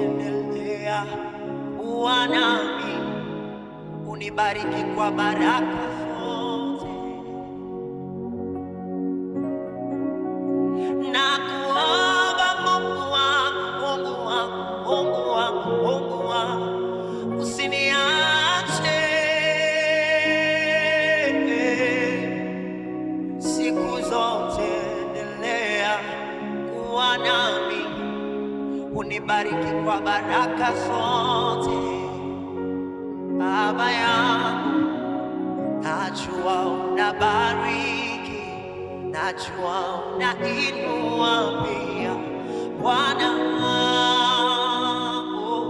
endelea kuwa nami, unibariki kwa baraka zote. Nakuomba Mungu wangu, Mungu wangu, Mungu wangu, Mungu wangu, usiniache siku zote, endelea kuwa nami, unibariki kwa baraka zote. Baba yangu, najua unabariki, najua unainua pia Bwana wangu,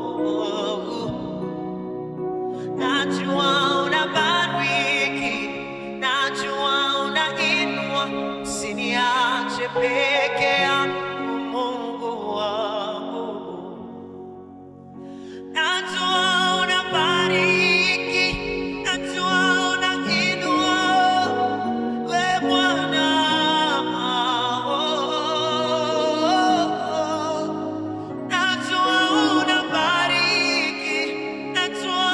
najua unabariki, najua unainua, usiniache peke yangu Mungu wangu. Najua unabariki, najua unainua, we Bwana. Najua unabariki, najua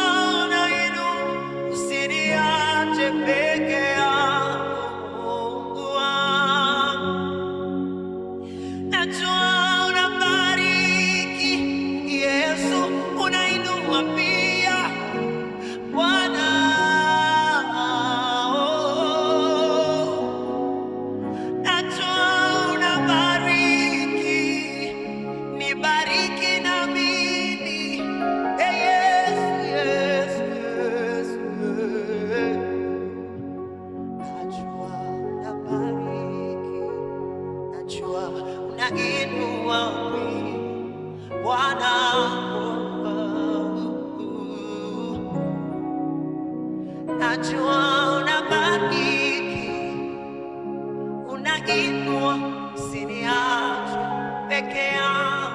unainua, usiniache peke yangu Mungu wangu. Najua unabariki, Yesu, unainua pia Bwana. Najua unabariki, nibariki na mimi. Yesu, Yesu, Yesu. Najua unabariki, najua unainua Bwana. Najua unabariki, unainua, usiniache peke yangu.